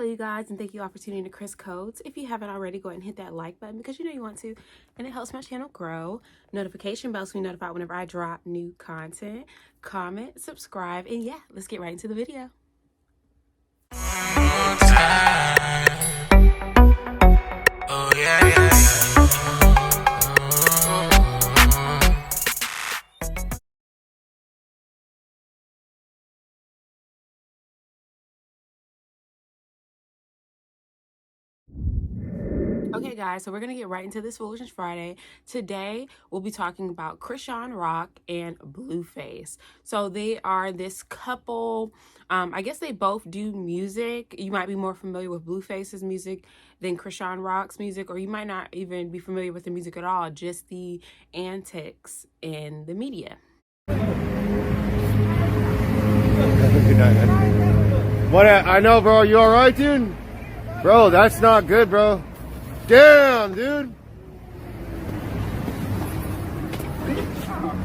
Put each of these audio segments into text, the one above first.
Hello you guys, and thank you all for tuning in to Chris Codes. If you haven't already, go ahead and hit that like button because you know you want to, and it helps my channel grow. Notification bells so you notified whenever I drop new content. Comment, subscribe, and yeah, let's get right into the video. Oh yeah. Okay guys, so we're going to get right into this Foolishness Friday. Today, we'll be talking about Chrisean Rock and Blueface. So they are this couple, I guess they both do music. You might be more familiar with Blueface's music than Chrisean Rock's music, or you might not even be familiar with the music at all, just the antics in the media. What? I know, bro. You all right, dude? Bro, that's not good, bro. Damn, dude.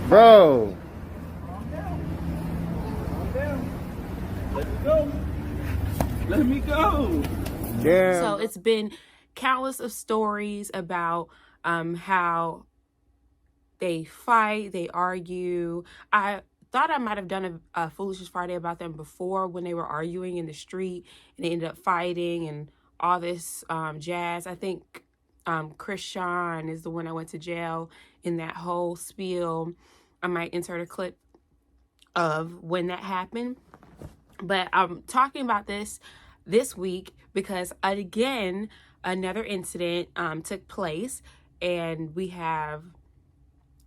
Bro. Let me go. Damn. So it's been countless of stories about how they fight, they argue. I thought I might have done a Foolishness Friday about them before when they were arguing in the street and they ended up fighting and all this jazz. I think Chrisean is the one that went to jail in that whole spiel. I might insert a clip of when that happened. But I'm talking about this week because, again, another incident took place. And we have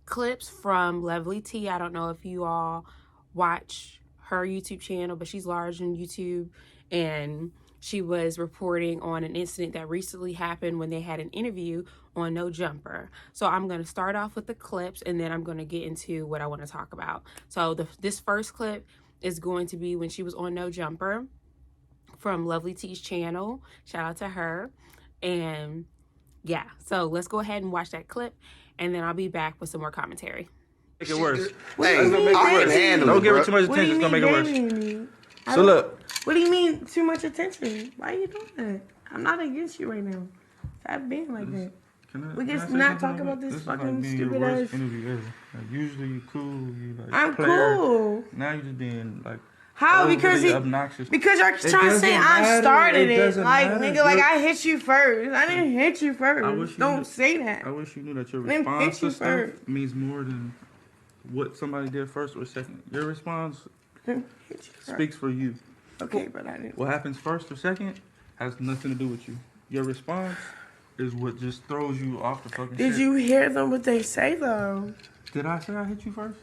clips from Lovely T. I don't know if you all watch her YouTube channel, but she's large on YouTube. And she was reporting on an incident that recently happened when they had an interview on No Jumper. So I'm going to start off with the clips and then I'm going to get into what I want to talk about. So this first clip is going to be when she was on No Jumper from Lovely T's channel. Shout out to her. And yeah, so let's go ahead and watch that clip and then I'll be back with some more commentary. Make it worse. Hey, I can handle it. Don't give it too much attention. It's going to make it worse. So look. What do you mean too much attention? Why are you doing that? I'm not against you right now. Stop being like that. We just not talk about this fucking stupid ass interview ever. Like, usually you cool. You like I'm player. Cool. Now you just being like how? Because obnoxious. Because you're trying to say I started it. Like matter. nigga, like I hit you first. I didn't hit you first. Don't say that. I wish you knew that your response to stuff means more than what somebody did first or second. Your response speaks for you. Okay, but I didn't. What happens first or second has nothing to do with you. Your response is what just throws you off the fucking Did shit. you hear them what they say though? Did I say I hit you first?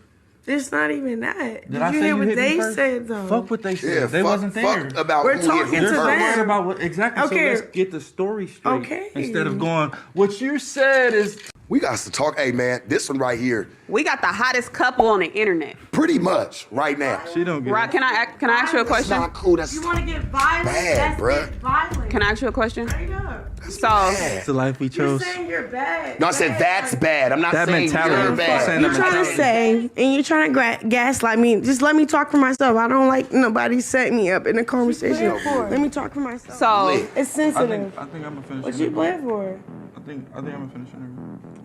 It's not even that. Did I you say hear you what hit they me first? said though? Fuck what they said. Yeah, they wasn't there. Fuck about We're talking to You're them. worried about what exactly. Okay. So let's get the story straight. Okay. Instead of going, what you said is. We got to talk. Hey, man, this one right here, We got the hottest couple on the internet. pretty much right now. She don't get Rock, it. can I ask you a That's question? not cool. That's You want to get violent? bad, That's bruh. it, violent. Can I ask you a question? Straight up. So, bad. It's the life we You're chose. saying you're bad. No, I said that's bad. I'm not That saying mentality. you're bad. Saying You're that trying to say, and you're trying to gaslight me. Just let me talk for myself. I don't like nobody setting me up in a conversation. Let me talk for myself. so It's I sensitive. think I'm gonna finish. What the you interview. playing for? I think I'm gonna finish the interview.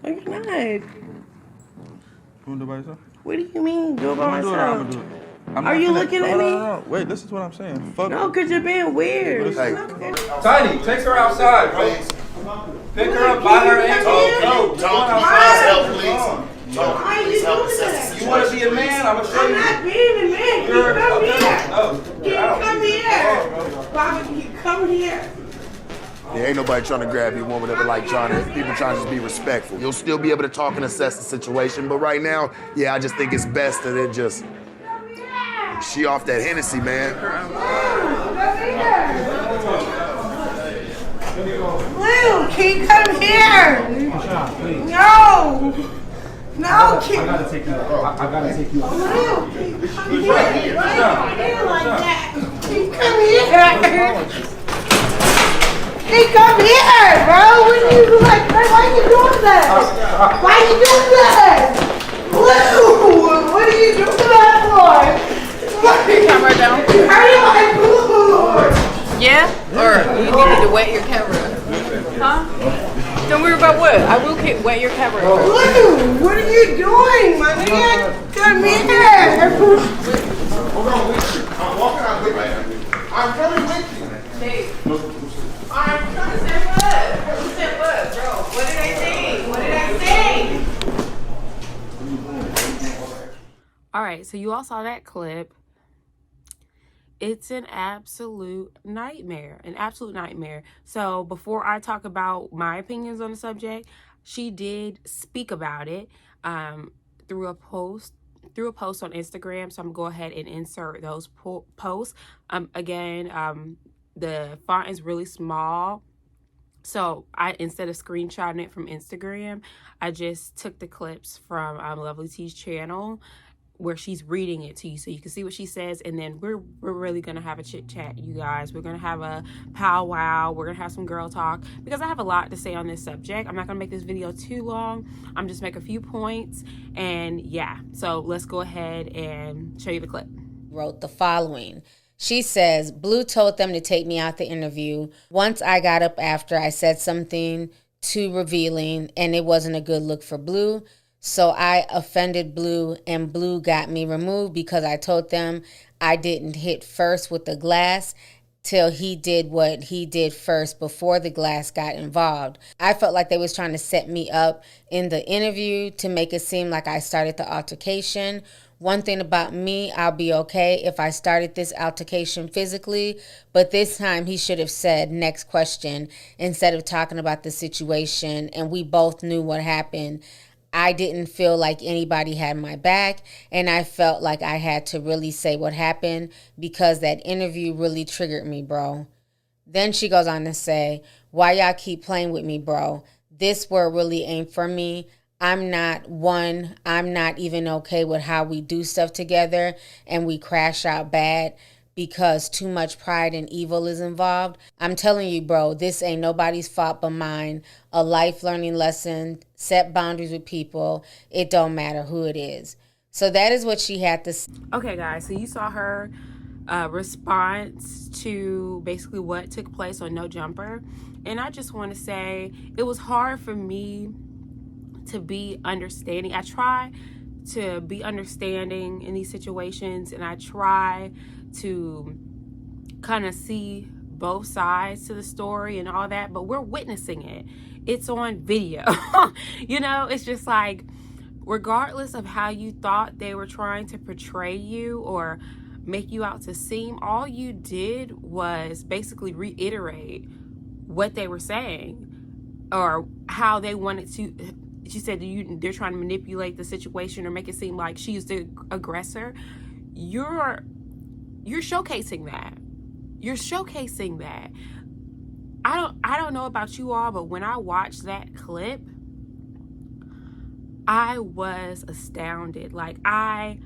No, you're not. You wanna do it by yourself? What do you mean? Do it by I'm gonna do it. I'm gonna myself. do it. I'm Are not you finna- looking at no, me? No. Wait, this is what I'm saying. Fuck. No, because you're being weird. Hey, Tiny, take her outside, bro. Pick her up by her ankle. Don't Why? please. Why are you doing that? You want to be a man? I'm going to show I'm you. not being a man. Can you come here? No. Can you come here? Bobby, can you come here? There ain't nobody trying to grab you, one whatever, like people trying to just be respectful. You'll still be able to talk and assess the situation, but right now, yeah, I just think it's best that it just, she off that Hennessy, man. Blue, can you come here? No. No, can I gotta take you. I gotta take you. Blue, can you come here? Right here like that. Can you come here? Hey, come here, bro. What are you like? Why are you doing that? Why are you doing that? Blue, what are you doing that for? camera down. How do you like Blue? Yeah? Or you need me to wet your camera? Huh? Don't worry about what. I will wet your camera. Blue, what are you doing, my nigga? Come here. Hold on, with you. I'm walking out with you. I'm coming with you. Hey. I'm trying to say what? Who said what, bro? What did I say? What did I say? All right, so you all saw that clip. It's an absolute nightmare, So before I talk about my opinions on the subject, she did speak about it through a post on Instagram. So I'm gonna go ahead and insert those posts. Again, the font is really small. So instead of screenshotting it from Instagram, I just took the clips from Lovely T's channel, where she's reading it to you so you can see what she says, and then we're really gonna have a chit chat, you guys. We're gonna have a powwow, we're gonna have some girl talk, because I have a lot to say on this subject. I'm not gonna make this video too long. I'm just make a few points, and yeah, so let's go ahead and show you the clip. Wrote the following. She says, Blue told them to take me out the interview. Once I got up after, I said something too revealing, and it wasn't a good look for Blue. So I offended Blue, and Blue got me removed because I told them I didn't hit first with the glass till he did what he did first before the glass got involved. I felt like they was trying to set me up in the interview to make it seem like I started the altercation. One thing about me, I'll be okay if I started this altercation physically, but this time he should have said next question instead of talking about the situation, and we both knew what happened. I didn't feel like anybody had my back, and I felt like I had to really say what happened because that interview really triggered me, bro. Then she goes on to say, why y'all keep playing with me, bro? This word really ain't for me. I'm not even okay with how we do stuff together and we crash out bad because too much pride and evil is involved. I'm telling you, bro, this ain't nobody's fault but mine. A life learning lesson. Set boundaries with people. It don't matter who it is. So that is what she had to say. Okay, guys, so you saw her response to basically what took place on No Jumper. And I just want to say it was hard for me to be understanding. I try to be understanding in these situations, and I try to kind of see both sides to the story and all that, but we're witnessing it. It's on video. You know, it's just like, regardless of how you thought they were trying to portray you or make you out to seem, all you did was basically reiterate what they were saying or how they wanted to. She said they're trying to manipulate the situation or make it seem like she's the aggressor. You're showcasing that. You're showcasing that. I don't know about you all, but when I watched that clip, I was astounded. Like, I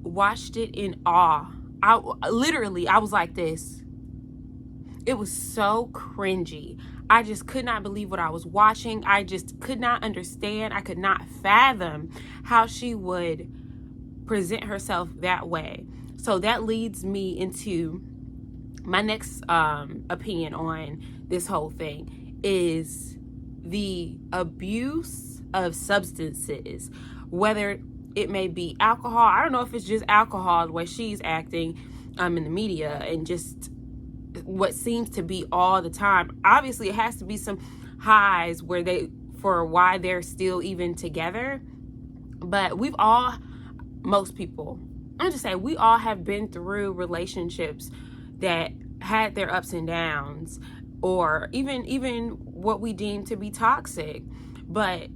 watched it in awe. I was like this. It was so cringy. I just could not believe what I was watching. I just could not understand. I could not fathom how she would present herself that way. So that leads me into my next opinion on this whole thing is the abuse of substances, whether it may be alcohol. I don't know if it's just alcohol the way she's acting in the media and just what seems to be all the time. Obviously it has to be some highs for why they're still even together, but most people, I'm just saying, we all have been through relationships that had their ups and downs, or even what we deem to be toxic. But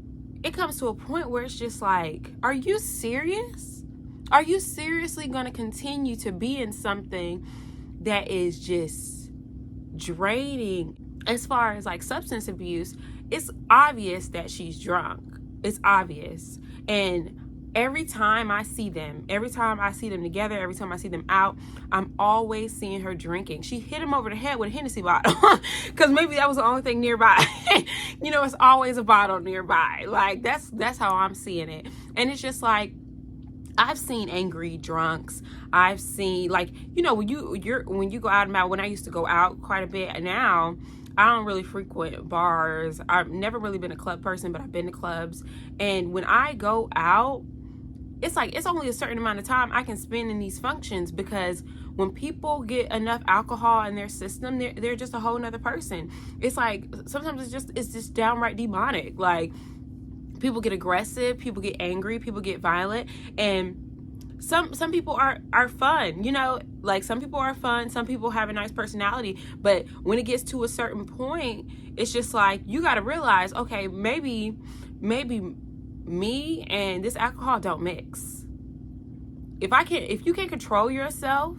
it comes to a point where it's just like, are you serious? Are you seriously going to continue to be in something that is just draining? As far as like substance abuse, it's obvious that she's drunk. It's obvious. And every time I see them together, every time I see them out, I'm always seeing her drinking. She hit him over the head with a Hennessy bottle because maybe that was the only thing nearby. You know, it's always a bottle nearby. Like, that's how I'm seeing it. And it's just like, I've seen angry drunks. I've seen, like, you know, when you go out and about, when I used to go out quite a bit, and now I don't really frequent bars. I've never really been a club person, but I've been to clubs. And when I go out, it's like, it's only a certain amount of time I can spend in these functions, because when people get enough alcohol in their system, they're just a whole nother person. It's like, sometimes it's just downright demonic. Like, people get aggressive, people get angry, people get violent, and some people are fun, you know, like some people are fun, some people have a nice personality, but when it gets to a certain point, it's just like, you got to realize, okay, maybe me and this alcohol don't mix. If you can't control yourself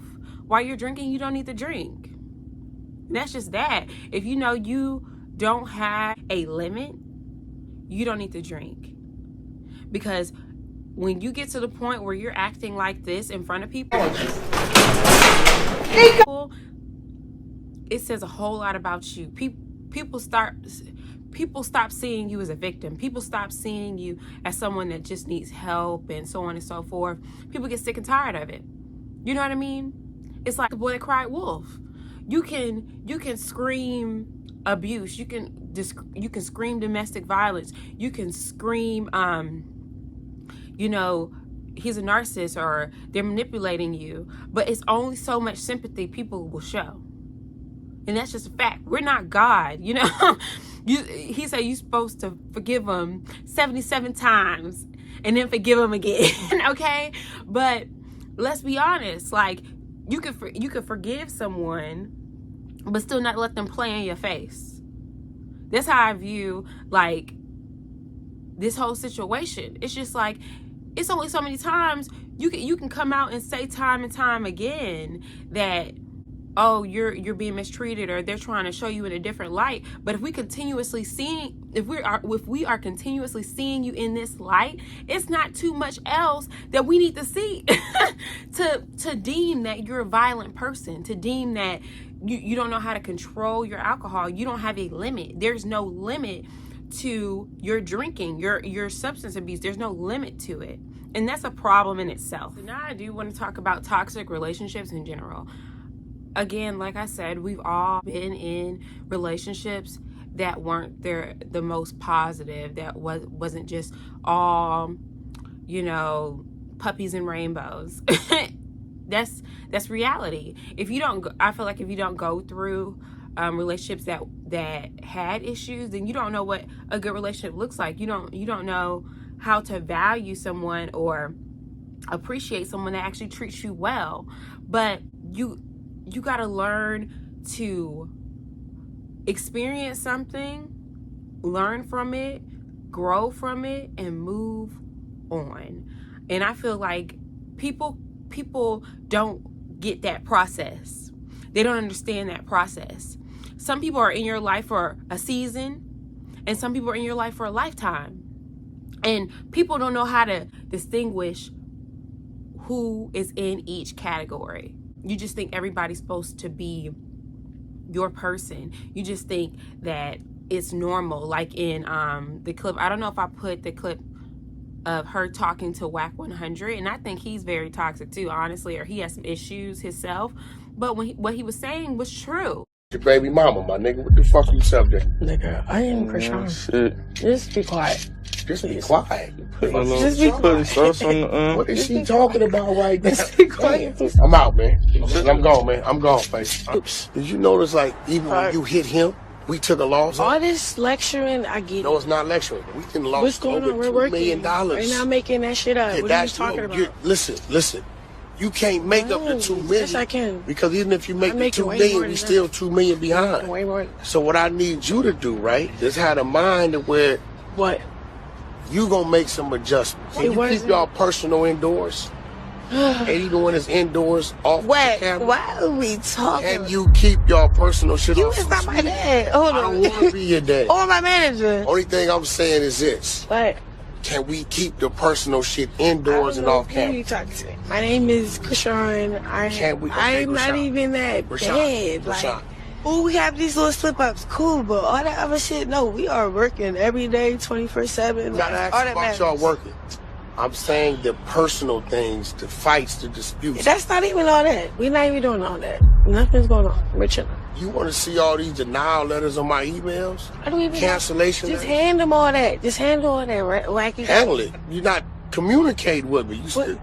while you're drinking, you don't need to drink. And that's just that. If you know you don't have a limit, you don't need to drink. Because when you get to the point where you're acting like this in front of people, it says a whole lot about you. People stop seeing you as a victim. People stop seeing you as someone that just needs help, and so on and so forth. People get sick and tired of it. You know what I mean? It's like the boy that cried wolf. You can scream abuse. You can scream domestic violence. You can scream, you know, he's a narcissist or they're manipulating you. But it's only so much sympathy people will show. And that's just a fact. We're not God, you know. He said you're supposed to forgive them 77 times and then forgive them again, okay? But let's be honest, like, you could forgive someone but still not let them play in your face. That's how I view, like, this whole situation. It's just like, it's only so many times you can come out and say time and time again that, oh, you're being mistreated, or they're trying to show you in a different light. But if we are continuously seeing you in this light, it's not too much else that we need to see to deem that you're a violent person, to deem that you don't know how to control your alcohol. You don't have a limit. There's no limit to your drinking, your substance abuse. There's no limit to it. And that's a problem in itself. So now I do want to talk about toxic relationships in general. Again, like I said, we've all been in relationships that weren't the most positive, that wasn't just all, you know, puppies and rainbows. That's reality. I feel like if you don't go through relationships that had issues, then you don't know what a good relationship looks like. You don't know how to value someone or appreciate someone that actually treats you well. But you got to learn to experience something, learn from it, grow from it, and move on. And I feel like people don't get that process. They don't understand that process. Some people are in your life for a season, and some people are in your life for a lifetime. And people don't know how to distinguish who is in each category. You just think everybody's supposed to be your person. You just think that it's normal. Like in the clip, I don't know if I put the clip of her talking to Whack 100, and I think he's very toxic too, honestly, or he has some issues himself. But what he was saying was true. Your baby mama, my nigga. What the fuck you up there? Nigga, I am Chrisean. Shit. Just be quiet. Just be quiet. Just be quiet. What is she talking about right now? Just be quiet. I'm out, man. I'm gone, man. I'm gone, face. Did you notice, like, even when you hit him, we took a loss? All this lecturing, I get it. No, it's not lecturing. We can lost What's going on? We're over $2 working. million. We're not making that shit up. Yeah, what are you talking about? Listen. You can't make up the $2 million. Yes, I can. Because even if you make the $2 million, we still $2 million behind. Way more. So what I need you to do, right, is have a mind of where what you gonna make some adjustments. Can you keep y'all personal indoors? And even when it's indoors, off the camera. Why are we talking? And you keep y'all personal shit off. You is not my dad. Hold on. I don't want to be your dad. Or my manager. Only thing I'm saying is this. What? Can we keep the personal shit indoors and off camera? Who you talking to? My name is Chrisean. I'm not even that bad. Like, oh, we have these little slip-ups, cool, but all that other shit, no, we are working every day, 24/7. Not asking about y'all working. I'm saying the personal things, the fights, the disputes. That's not even all that. We're not even doing all that. Nothing's going on. We're chilling. You want to see all these denial letters on my emails? I don't even cancellation Just letters? hand them all that. Just handle all that, right? Wacky. Handle it. You're not communicating with me. You still,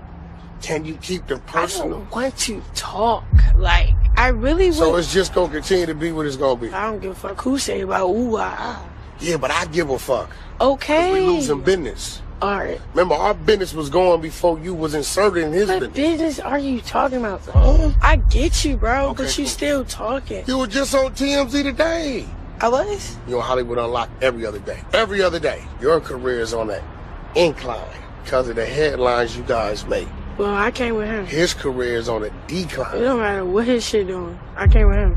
can you keep the I personal? don't want to talk. Like, I really So would. it's just going to continue to be what it's going to be. I don't give a fuck who say about ooh, ah. Yeah, but I give a fuck. Okay. We losing business. All right. Remember, our business was going before you was inserted in his What business. business are you talking about, bro? I get you, bro, Okay, but you cool. still talking. You were just on TMZ today. I was? You on Hollywood Unlocked every other day. Every other day. Your career is on that incline because of the headlines you guys make. Well, I came with him. His career is on a It decline. don't matter what his shit doing. I came with him.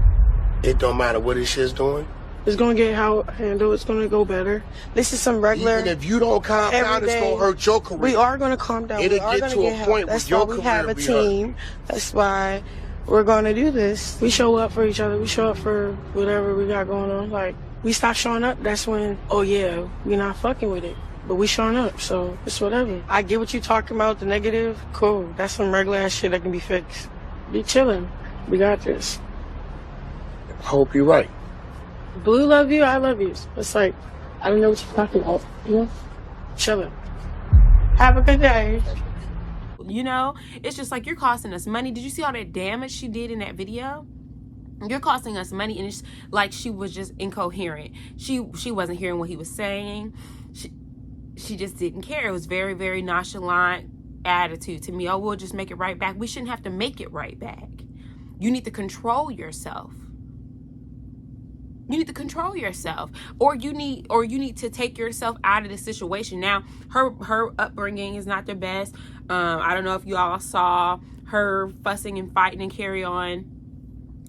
It don't matter what his shit's doing. It's gonna get handled. It's gonna go better. This is some regular. Even if you don't calm down, it's everyday- going to hurt your career. We are gonna calm down. It'll we are get gonna to a get help. point where That's your why we have career a be hurt. team. That's why we're gonna do this. We show up for each other. We show up for whatever we got going on. Like, we stop showing up, that's when, oh yeah, we're not fucking with it. But we showing up, so it's whatever. I get what you talking about, the negative. Cool. That's some regular ass shit that can be fixed. Be chilling. We got this. Hope you're right. Blue love you, I love you. It's like, I don't know what you're talking about. You know? Chilling. Have a good day. You know, it's just like, you're costing us money. Did you see all that damage she did in that video? You're costing us money, and it's like she was just incoherent. She wasn't hearing what he was saying. She just didn't care. It was very, very nonchalant attitude to me. Oh, we'll just make it right back. We shouldn't have to make it right back. You need to control yourself. You need to control yourself, or you need to take yourself out of the situation. Now, her upbringing is not the best. I don't know if you all saw her fussing and fighting and carry on.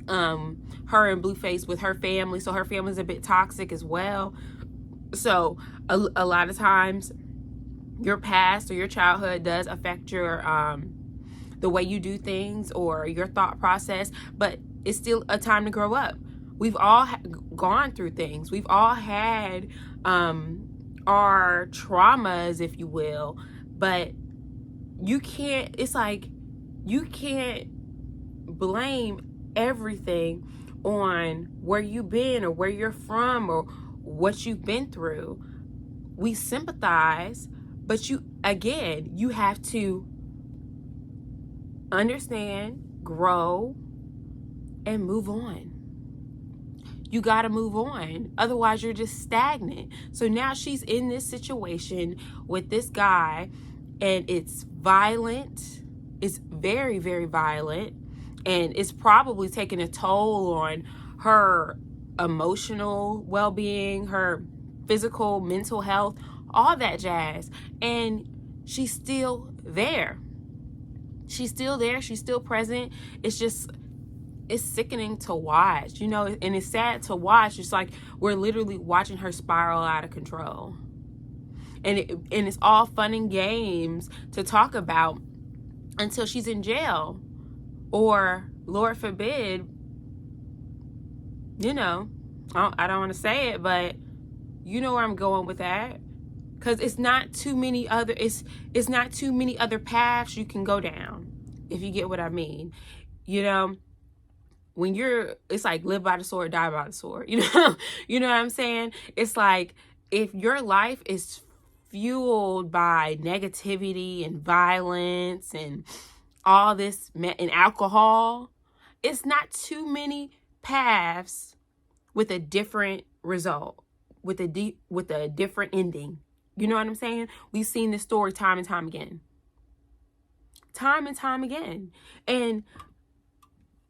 Her and Blueface with her family, so her family's a bit toxic as well. So a lot of times, your past or your childhood does affect your the way you do things or your thought process. But it's still a time to grow up. We've all gone through things. We've all had our traumas, if you will. But you can't, it's like, you can't blame everything on where you've been or where you're from or what you've been through. We sympathize, but you have to understand, grow, and move on. You got to move on. Otherwise, you're just stagnant. So now she's in this situation with this guy, and it's violent. It's very, very violent. And it's probably taking a toll on her emotional well-being, her physical, mental health, all that jazz. And she's still there. She's still there. She's still present. It's sickening to watch, you know, and it's sad to watch. It's like we're literally watching her spiral out of control. And it's all fun and games to talk about until she's in jail. Or, Lord forbid, you know, I don't want to say it, but you know where I'm going with that. Because it's not too many other paths you can go down, if you get what I mean. You know, when it's like live by the sword, die by the sword. You know what I'm saying? It's like, if your life is fueled by negativity and violence and all this and alcohol, it's not too many paths with a different result, with a different ending. You know what I'm saying? We've seen this story time and time again. Time and time again. And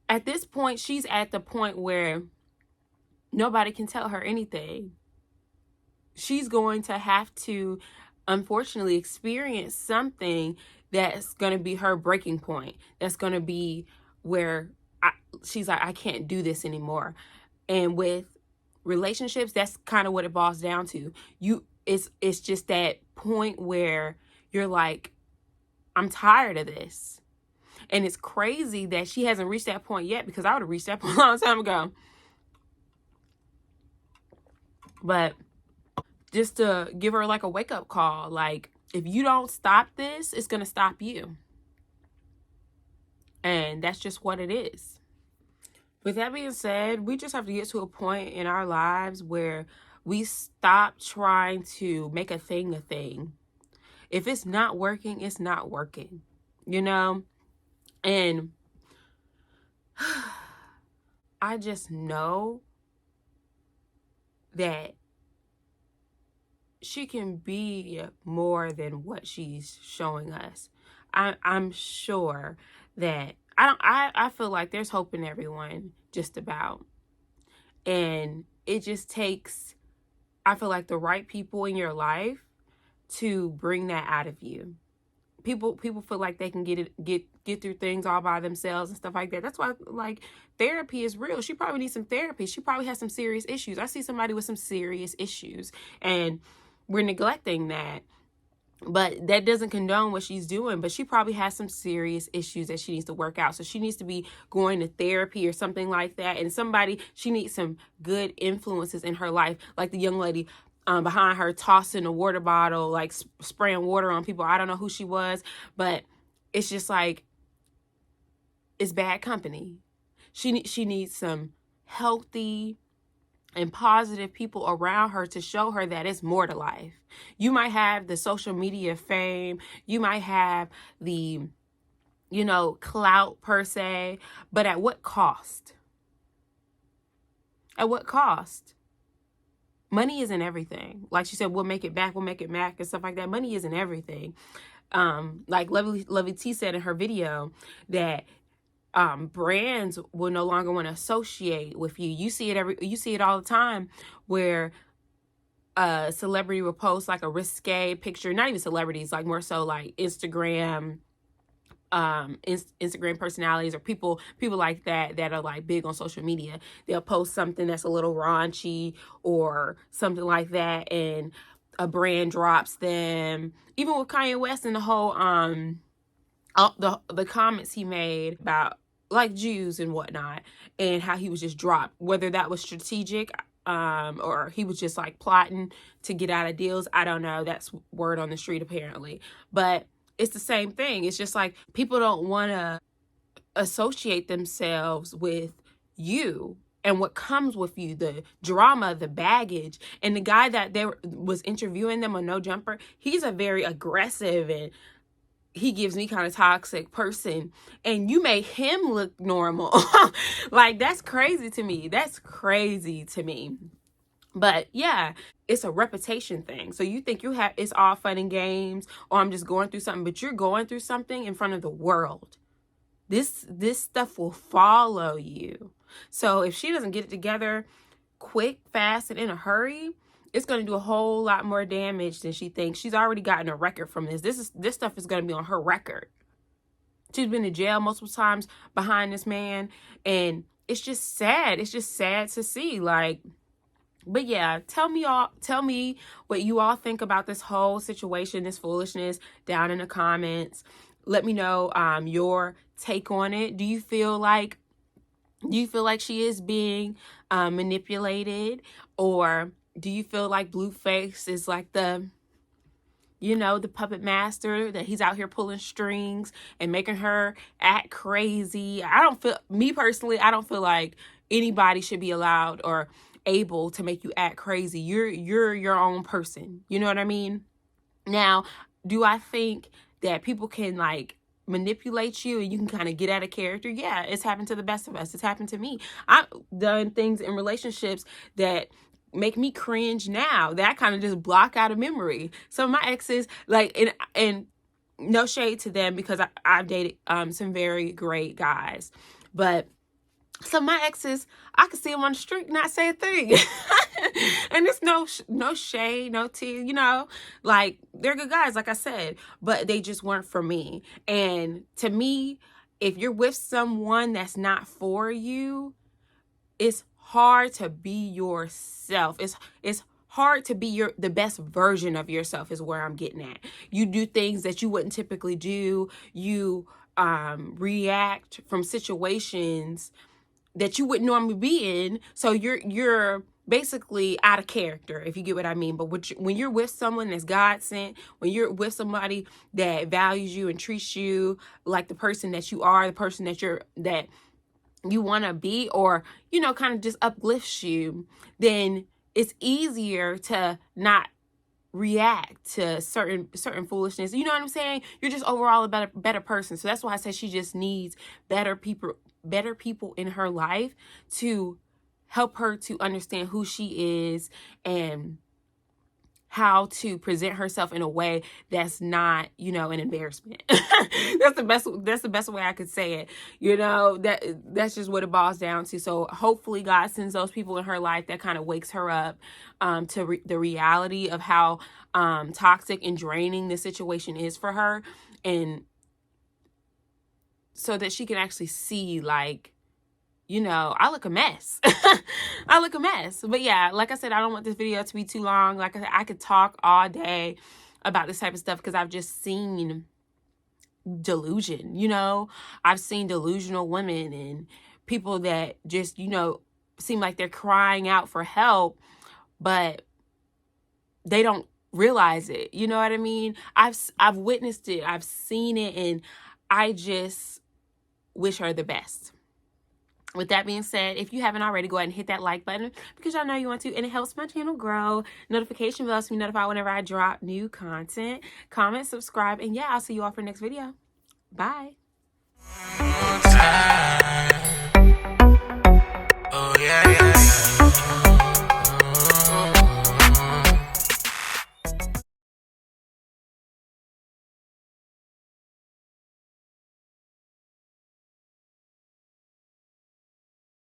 at this point, she's at the point where nobody can tell her anything. She's going to have to, unfortunately, experience something that's going to be her breaking point. That's going to be where she's like, I can't do this anymore. And with relationships, that's kind of what it boils down to. It's just that point where you're like, I'm tired of this. And it's crazy that she hasn't reached that point yet, because I would have reached that point a long time ago. But just to give her like a wake-up call, like, If you don't stop this, it's going to stop you. And that's just what it is. With that being said, we just have to get to a point in our lives where we stop trying to make a thing a thing. If it's not working, it's not working, you know? And I just know that she can be more than what she's showing us. I'm sure that I feel like there's hope in everyone, just about. And it just takes, I feel like, the right people in your life to bring that out of you. People feel like they can get through things all by themselves and stuff like that. That's why, like, therapy is real. She probably needs some therapy. She probably has some serious issues. I see somebody with some serious issues, and we're neglecting that. But that doesn't condone what she's doing. But she probably has some serious issues that she needs to work out. So she needs to be going to therapy or something like that. And she needs some good influences in her life, like the young lady behind her tossing a water bottle, like spraying water on people. I don't know who she was, but it's just like, it's bad company. She needs some healthy and positive people around her to show her that it's more to life. You might have the social media fame, you might have the, clout per se, but at what cost? At what cost? Money isn't everything. Like she said, we'll make it back and stuff like that. Money isn't everything. Like Lovely T said in her video that brands will no longer want to associate with you. You see it all the time, where a celebrity will post like a risque picture, not even celebrities, like more so like Instagram personalities or people like that are like big on social media. They'll post something that's a little raunchy or something like that, and a brand drops them. Even with Kanye West and the whole the comments he made about like Jews and whatnot, and how he was just dropped, whether that was strategic or he was just like plotting to get out of deals, I don't know. That's word on the street apparently. But it's the same thing. It's just like people don't want to associate themselves with you and what comes with you, the drama, the baggage. And the guy that was interviewing them on No Jumper, he's a very aggressive and he gives me kind of toxic person, and you made him look normal. Like, that's crazy to me. But yeah, it's a reputation thing. So you think it's all fun and games, or I'm just going through something, but you're going through something in front of the world. This stuff will follow you. So if she doesn't get it together quick, fast, and in a hurry, it's going to do a whole lot more damage than she thinks. She's already gotten a record from this. This stuff is going to be on her record. She's been to jail multiple times behind this man, and it's just sad. It's just sad to see. Like, but yeah, tell me what you all think about this whole situation, this foolishness, down in the comments. Let me know your take on it. Do you feel like she is being manipulated, or do you feel like Blueface is like the puppet master, that he's out here pulling strings and making her act crazy? Me personally, I don't feel like anybody should be allowed or able to make you act crazy. You're your own person. You know what I mean? Now, do I think that people can like manipulate you and you can kind of get out of character? Yeah, it's happened to the best of us. It's happened to me. I've done things in relationships that make me cringe now, that kind of just block out of memory. Some of my exes, like, and no shade to them, because I've dated some very great guys, but some of my exes, I could see them on the street, not say a thing. And it's no shade, no tea, like, they're good guys, like I said, but they just weren't for me. And to me, if you're with someone that's not for you, it's hard to be yourself. It's hard to be the best version of yourself, is where I'm getting at. You do things that you wouldn't typically do. You react from situations that you wouldn't normally be in. So you're basically out of character, if you get what I mean. But when you're with someone that's God sent, when you're with somebody that values you and treats you like the person that you are, the person that you want to be, or, you know, kind of just uplifts you, then it's easier to not react to certain foolishness. You know what I'm saying? You're just overall a better person. So that's why I said she just needs better people in her life to help her to understand who she is and how to present herself in a way that's not, you know, an embarrassment. That's the best way I could say it. You know, that's just what it boils down to. So hopefully God sends those people in her life that kind of wakes her up to the reality of how toxic and draining the situation is for her, and so that she can actually see, like, you know, I look a mess. I look a mess. But yeah, like I said, I don't want this video to be too long. Like I said, I could talk all day about this type of stuff because I've just seen delusion, you know. I've seen delusional women and people that just, you know, seem like they're crying out for help, but they don't realize it. You know what I mean? I've witnessed it. I've seen it, and I just wish her the best. With that being said, if you haven't already, go ahead and hit that like button because y'all know you want to, and it helps my channel grow. Notification bell to be notified whenever I drop new content. Comment, subscribe, and yeah, I'll see you all for the next video. Bye. Oh, yeah, yeah.